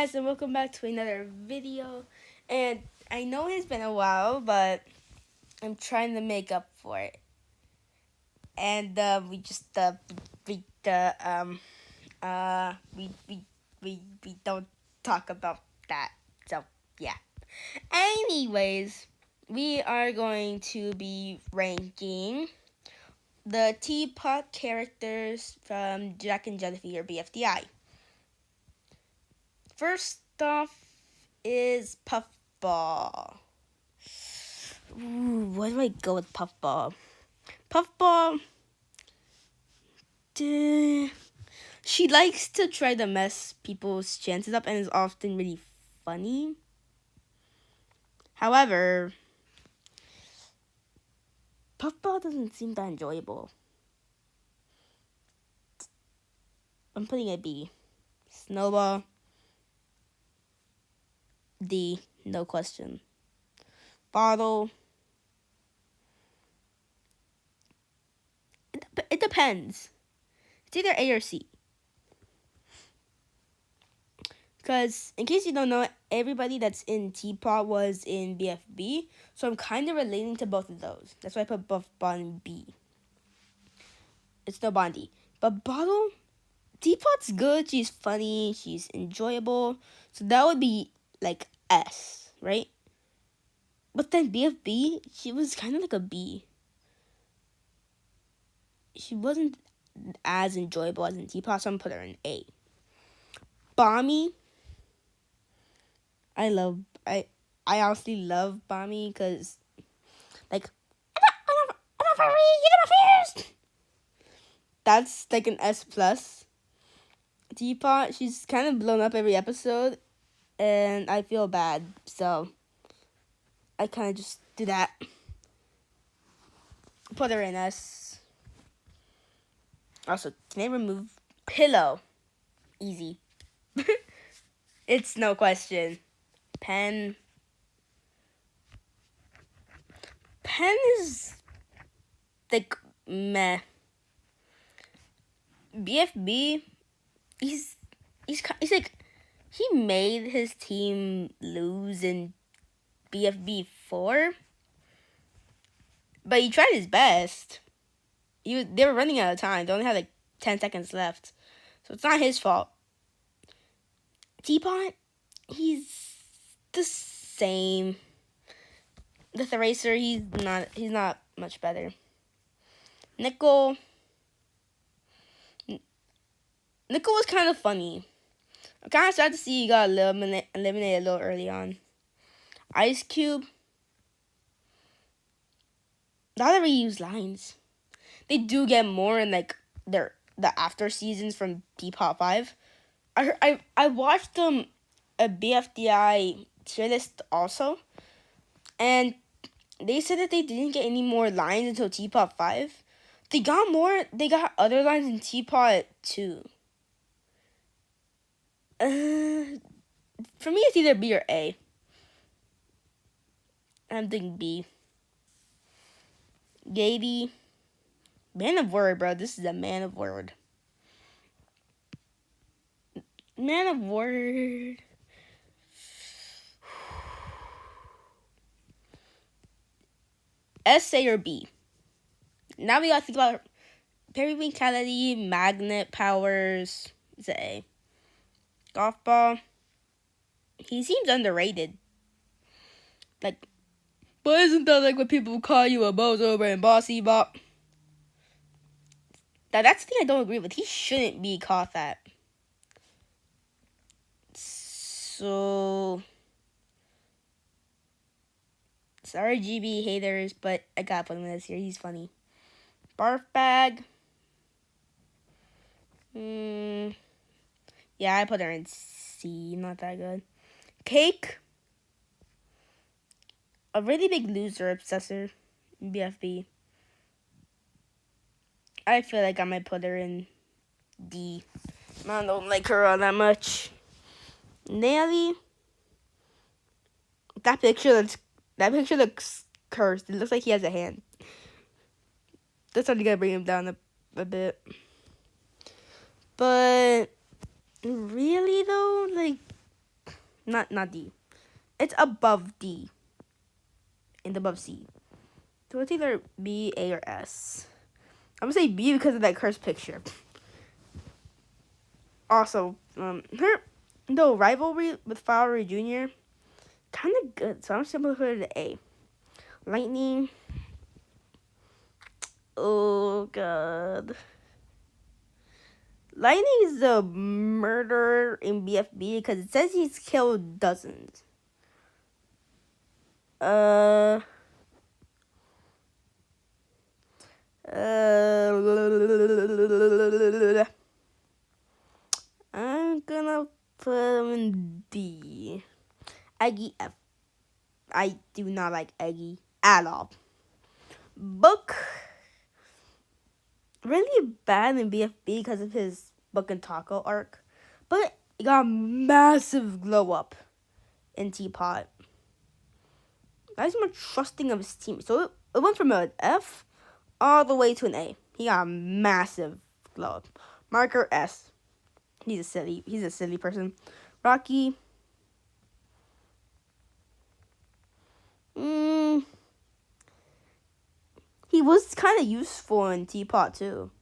guys, and welcome back to another video. And I know it's been a while, but I'm trying to make up for it. And we just we don't talk about that. So yeah. Anyways, we are going to be ranking the Teapot characters from Jack and Jellyfish or BFDI. First off is Puffball. Ooh, why do I go with Puffball? Puffball, she likes to try to mess people's chances up and is often really funny. However, Puffball doesn't seem that enjoyable. I'm putting a B. Snowball, D, no question. Bottle, it depends. It's either A or C. Because, in case you don't know, everybody that's in Teapot was in BFB. So I'm kind of relating to both of those. That's why I put Puffball in B. It's no Bondi. But Bottle, Teapot's good. She's funny. She's enjoyable. So that would be like S, right? But then BFB, she was kind of like a B. She wasn't as enjoyable as in Teapot, so I'm going to put her in A. Bommy, I honestly love Bommy because, like, I'm not furry, you get my fears. That's like an S plus. Teapot, she's kind of blown up every episode, and I feel bad, so I kind of just do that. Put her in S. Also, can I remove Pillow? Easy. It's no question. Pen is like meh. BFB, he's like, he made his team lose in BFB 4, but he tried his best. They were running out of time. They only had like 10 seconds left, so it's not his fault. Tpot, he's the same. The Thracer, he's not much better. Nickel was kind of funny. I'm kind of sad to see he got eliminated a little early on. Ice Cube, now they reuse lines. They do get more in like the after seasons from Tpot 5. I watched a BFDI tier list also, and they said that they didn't get any more lines until Tpot 5. They got other lines in Tpot 2. For me, it's either B or A. I'm thinking B. Gady, man of word, bro. This is a man of word. Man of word. S, A, or B. Now we gotta think about perivitality, magnet powers. It's an A. Golf ball. He seems underrated. Like, but isn't that like what people call you, a bozo and bossy bop? That's the thing I don't agree with. He shouldn't be called that. So, sorry, GB haters, but I gotta put him in this here. He's funny. Barf bag. Yeah, I put her in C. Not that good. Cake. A really big loser obsessor. BFB. I feel like I might put her in D. I don't like her all that much. Nelly. That picture looks cursed. It looks like he has a hand. That's only gonna bring him down a bit. But really though, like, Not D. It's above D and above C. So it's either B, A, or S. I'm gonna say B because of that cursed picture. Also, her the rivalry with Flowery Jr. kind of good, so I'm just gonna put it to A. Lightning. Oh god. Lightning is the murderer in BFB because it says he's killed dozens. I'm gonna put him in D. Eggy F. I do not like Eggy at all. Book. Really bad in BFB because of his Book and Taco arc. But he got a massive glow up in Teapot. Guys more trusting of his team. So it went from an F all the way to an A. He got a massive glow up. Marker S. He's a silly person. Rocky. He was kind of useful in Teapot too.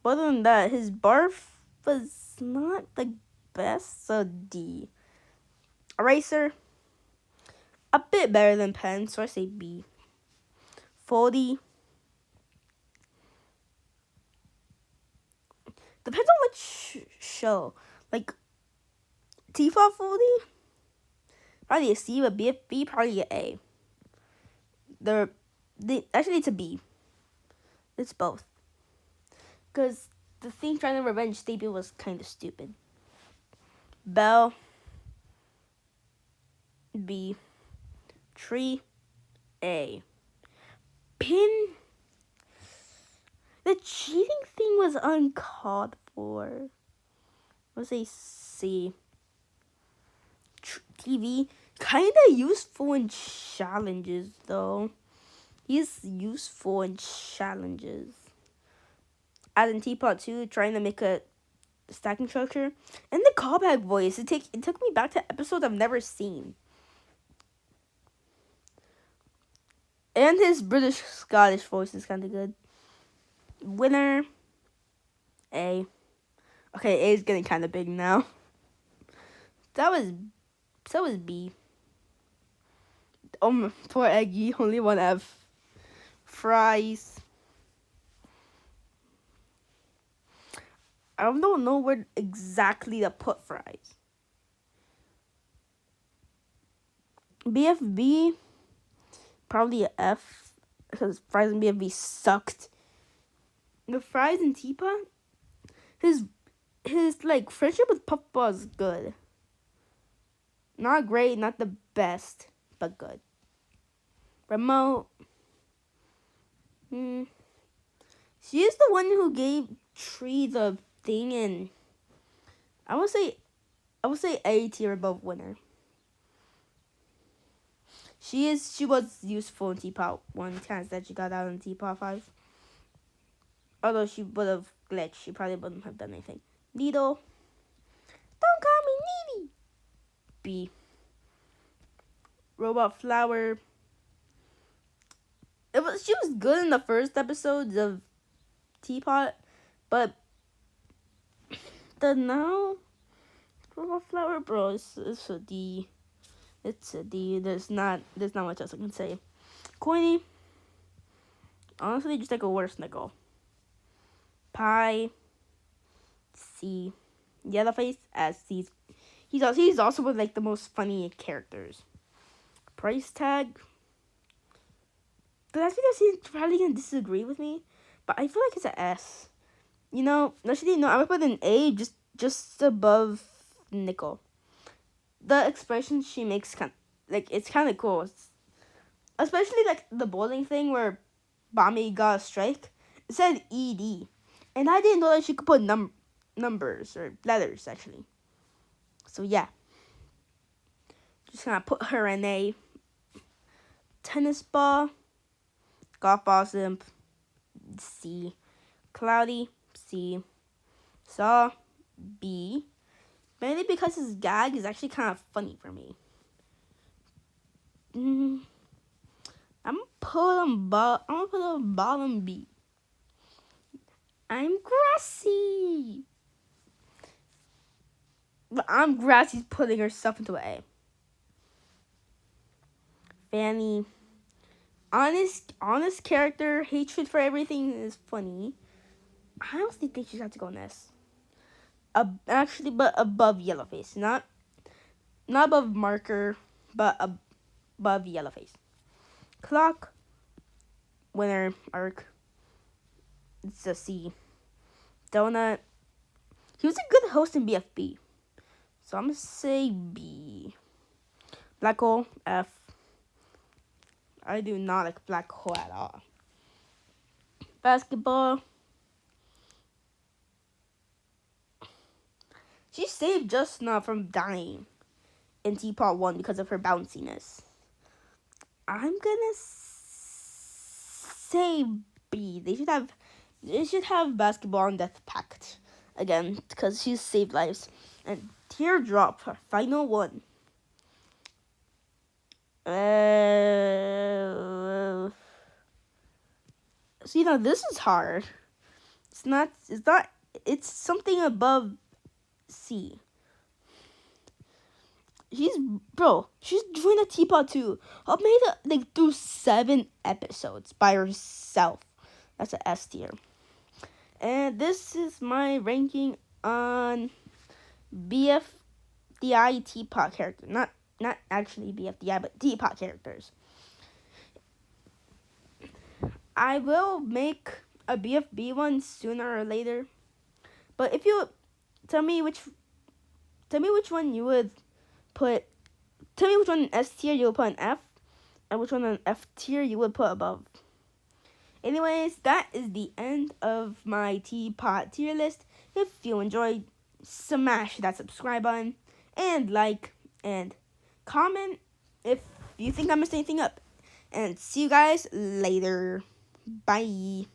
But other than that, his barf was not the best, so D. Eraser. A bit better than Pen, so I say B. Foldy. Depends on which show. Like, Teapot Foldy, probably a C, but BFB, probably an A. Actually, it's a B. It's both. Because the thing trying to revenge staple was kind of stupid. Bell. B. Tree. A. Pin. The cheating thing was uncalled for. Let's say C. TV. Kind of useful in challenges, though. He's useful in challenges. As in Teapot 2, trying to make a stacking structure. And the callback voice. It took me back to episodes I've never seen. And his British-Scottish voice is kind of good. Winner. A. Okay, A is getting kind of big now. So was B. Poor Eggy, only one F. Fries. I don't know where exactly to put fries. BFB, probably a F, because fries in BFB sucked. The fries in Teapot, his like friendship with Puffball is good. Not great, not the best, but good. Remote. She is the one who gave Tree the thing, and I would say A tier above Winner. She was useful in Teapot 1, kind of that she got out in Teapot 5. Although she would have glitched, she probably wouldn't have done anything. Needle. Don't call me Needy. B. Robot Flower. She was good in the first episodes of Teapot, but the now Robot Flower, bro, it's a D. It's a D. There's not much else I can say. Coiny. Honestly, just like a worse nickel. Pie. C. Yellowface as C. He's also one of like the most funny characters. Price tag. But I think he's probably gonna disagree with me, but I feel like it's an S. Actually, no, I would put an A just above Nickel. The expression she makes it's kind of cool. Especially like the bowling thing where Bommy got a strike. It said ED, and I didn't know that she could put numbers or letters actually. So yeah, just gonna put her in A. Tennis ball. Golf ball simp. C. Cloudy. C. Saw. B. Mainly because his gag is actually kind of funny for me. I'm gonna put him bottom B. I'm Grassy. But I'm Grassy's putting herself into an A. Fanny. Honest character, hatred for everything is funny. I honestly think she's have to go in S. Actually, but above Yellowface. Not above Marker, but above Yellowface. Clock. Winner arc. It's a C. Donut. He was a good host in BFB. So I'm going to say B. Black Hole, F. I do not like Black Hole at all. Basketball. She saved Justna from dying in Tpot 1 because of her bounciness. I'm gonna say B. They should have Basketball and Death Pact again because she's saved lives. And Teardrop, her final one. So this is hard. It's something above C. She's doing the Teapot too. I made it through 7 episodes by herself. That's an S tier. And this is my ranking on Bfdi Tpot character. Not actually Bfdi, but Tpot characters. I will make a BFB one sooner or later. But if you tell me which one you would put, tell me which one in S tier you would put an F, and which one in F tier you would put above. Anyways, that is the end of my Tpot tier list. If you enjoyed, smash that subscribe button and like and comment if you think I messed anything up. And see you guys later. Bye.